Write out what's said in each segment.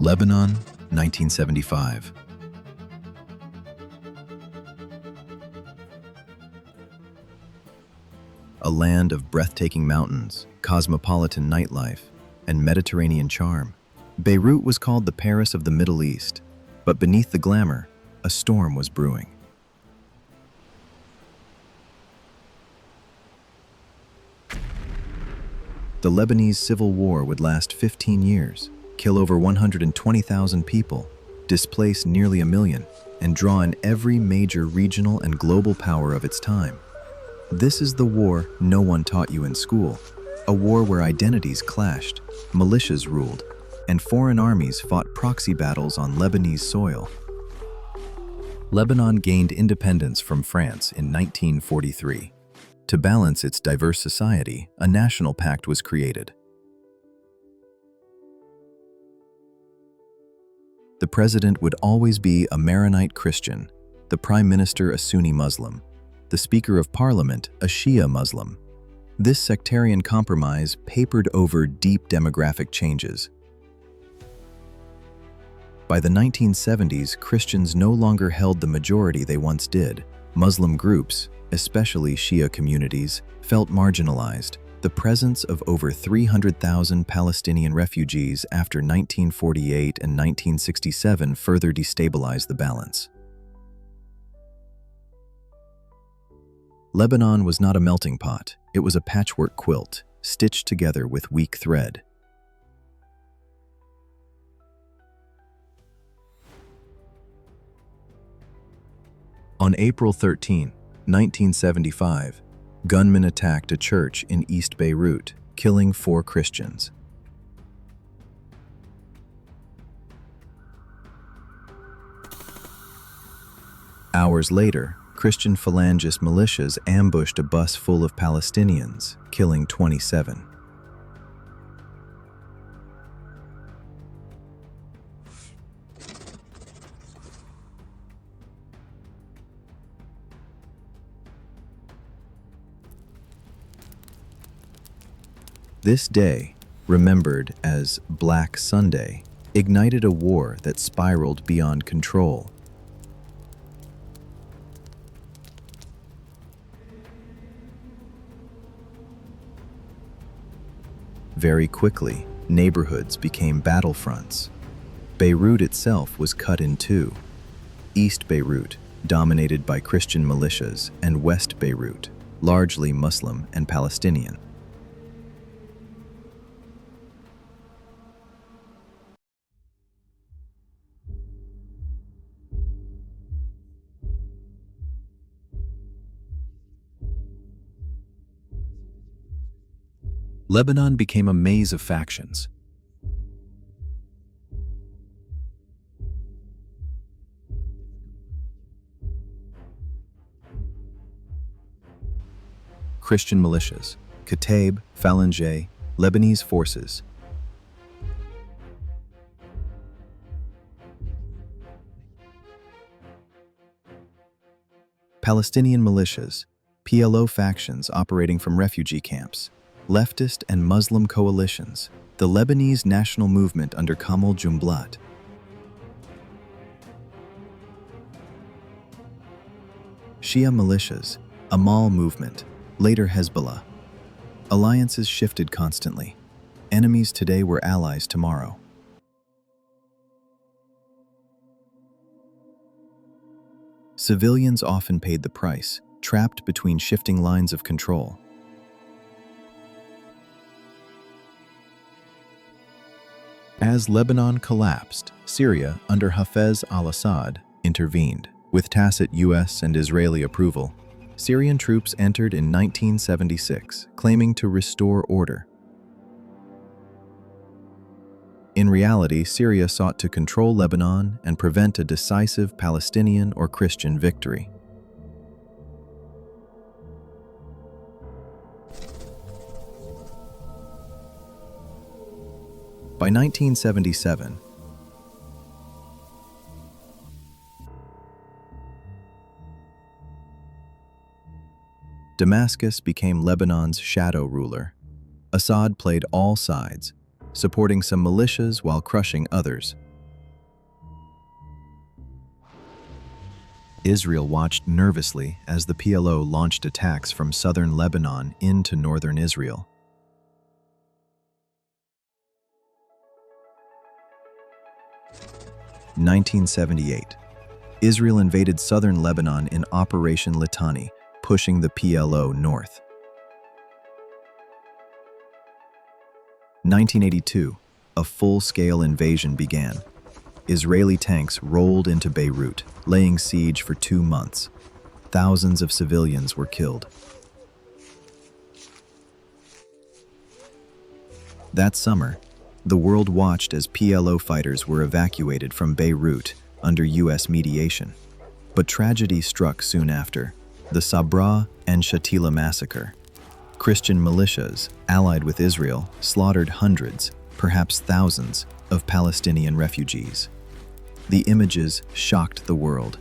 Lebanon, 1975. A land of breathtaking mountains, cosmopolitan nightlife, and Mediterranean charm, Beirut was called the Paris of the Middle East, but beneath the glamour, a storm was brewing. The Lebanese Civil War would last 15 years, kill over 120,000 people, displace nearly 1 million, and draw in every major regional and global power of its time. This is the war no one taught you in school, a war where identities clashed, militias ruled, and foreign armies fought proxy battles on Lebanese soil. Lebanon gained independence from France in 1943. To balance its diverse society, a national pact was created. The president would always be a Maronite Christian, the prime minister a Sunni Muslim, the speaker of parliament a Shia Muslim. This sectarian compromise papered over deep demographic changes. By the 1970s, Christians no longer held the majority they once did. Muslim groups, especially Shia communities, felt marginalized. The presence of over 300,000 Palestinian refugees after 1948 and 1967 further destabilized the balance. Lebanon was not a melting pot, it was a patchwork quilt, stitched together with weak thread. On April 13, 1975, gunmen attacked a church in East Beirut, killing 4 Christians. Hours later, Christian Phalangist militias ambushed a bus full of Palestinians, killing 27. This day, remembered as Black Sunday, ignited a war that spiraled beyond control. Very quickly, neighborhoods became battlefronts. Beirut itself was cut in two. East Beirut, dominated by Christian militias, and West Beirut, largely Muslim and Palestinian. Lebanon became a maze of factions. Christian militias, Kataib, Phalange, Lebanese forces. Palestinian militias, PLO factions operating from refugee camps. Leftist and Muslim coalitions, the Lebanese national movement under Kamal Jumblat. Shia militias, Amal movement, later Hezbollah. Alliances shifted constantly. Enemies today were allies tomorrow. Civilians often paid the price, trapped between shifting lines of control. As Lebanon collapsed, Syria, under Hafez al-Assad, intervened. With tacit US and Israeli approval, Syrian troops entered in 1976, claiming to restore order. In reality, Syria sought to control Lebanon and prevent a decisive Palestinian or Christian victory. By 1977, Damascus became Lebanon's shadow ruler. Assad played all sides, supporting some militias while crushing others. Israel watched nervously as the PLO launched attacks from southern Lebanon into northern Israel. In 1978, Israel invaded southern Lebanon in Operation Litani, pushing the PLO north. 1982, a full-scale invasion began. Israeli tanks rolled into Beirut, laying siege for 2 months. Thousands of civilians were killed. That summer, the world watched as PLO fighters were evacuated from Beirut under U.S. mediation. But tragedy struck soon after, the Sabra and Shatila massacre. Christian militias, allied with Israel, slaughtered hundreds, perhaps thousands, of Palestinian refugees. The images shocked the world.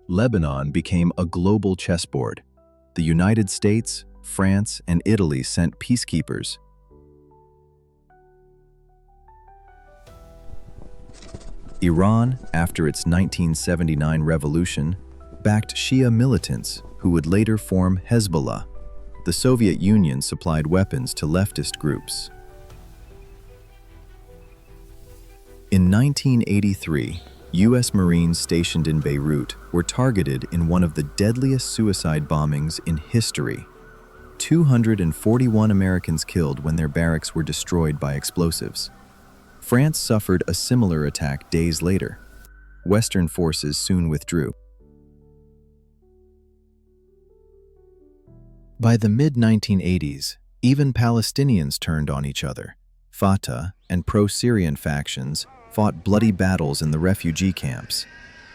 Lebanon became a global chessboard. The United States, France, and Italy sent peacekeepers. Iran, after its 1979 revolution, backed Shia militants who would later form Hezbollah. The Soviet Union supplied weapons to leftist groups. In 1983, U.S. Marines stationed in Beirut were targeted in one of the deadliest suicide bombings in history. 241 Americans killed when their barracks were destroyed by explosives. France suffered a similar attack days later. Western forces soon withdrew. By the mid-1980s, even Palestinians turned on each other. Fatah and pro-Syrian factions fought bloody battles in the refugee camps.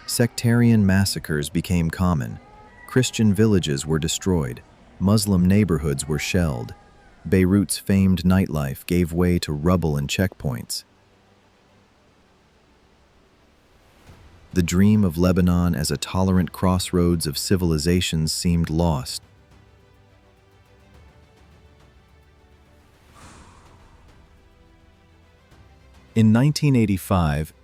Sectarian massacres became common. Christian villages were destroyed. Muslim neighborhoods were shelled. Beirut's famed nightlife gave way to rubble and checkpoints. The dream of Lebanon as a tolerant crossroads of civilizations seemed lost. In 1985,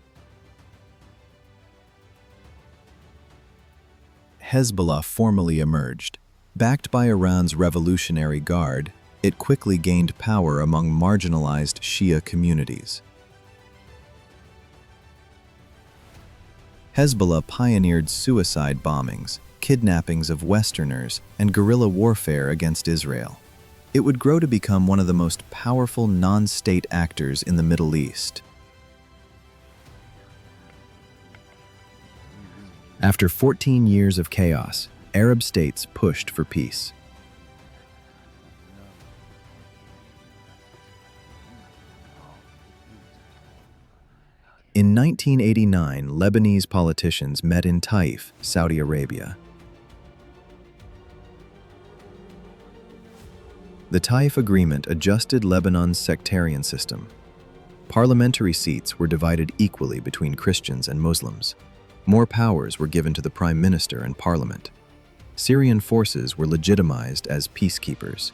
Hezbollah formally emerged. Backed by Iran's Revolutionary Guard, it quickly gained power among marginalized Shia communities. Hezbollah pioneered suicide bombings, kidnappings of Westerners, and guerrilla warfare against Israel. It would grow to become one of the most powerful non-state actors in the Middle East. After 14 years of chaos, Arab states pushed for peace. In 1989, Lebanese politicians met in Taif, Saudi Arabia. The Taif Agreement adjusted Lebanon's sectarian system. Parliamentary seats were divided equally between Christians and Muslims. More powers were given to the prime minister and parliament. Syrian forces were legitimized as peacekeepers.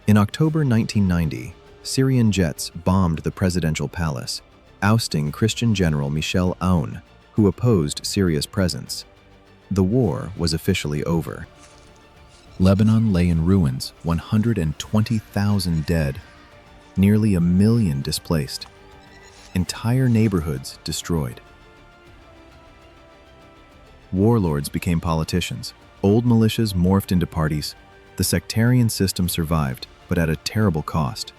In October 1990, Syrian jets bombed the presidential palace, ousting Christian General Michel Aoun, who opposed Syria's presence. The war was officially over. Lebanon lay in ruins, 120,000 dead, nearly 1 million displaced, entire neighborhoods destroyed. Warlords became politicians. Old militias morphed into parties. The sectarian system survived, but at a terrible cost.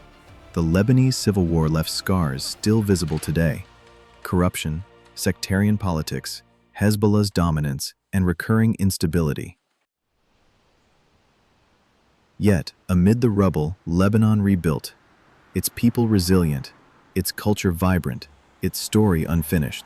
The Lebanese Civil War left scars still visible today. Corruption, sectarian politics, Hezbollah's dominance, and recurring instability. Yet, amid the rubble, Lebanon rebuilt, its people resilient, its culture vibrant, its story unfinished.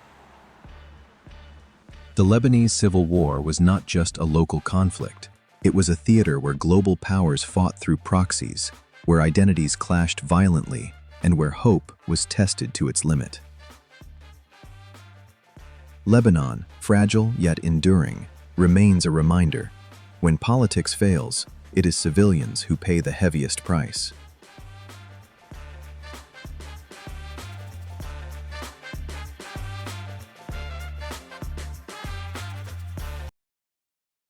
The Lebanese Civil War was not just a local conflict. It was a theater where global powers fought through proxies, where identities clashed violently, and where hope was tested to its limit. Lebanon, fragile yet enduring, remains a reminder. When politics fails, it is civilians who pay the heaviest price.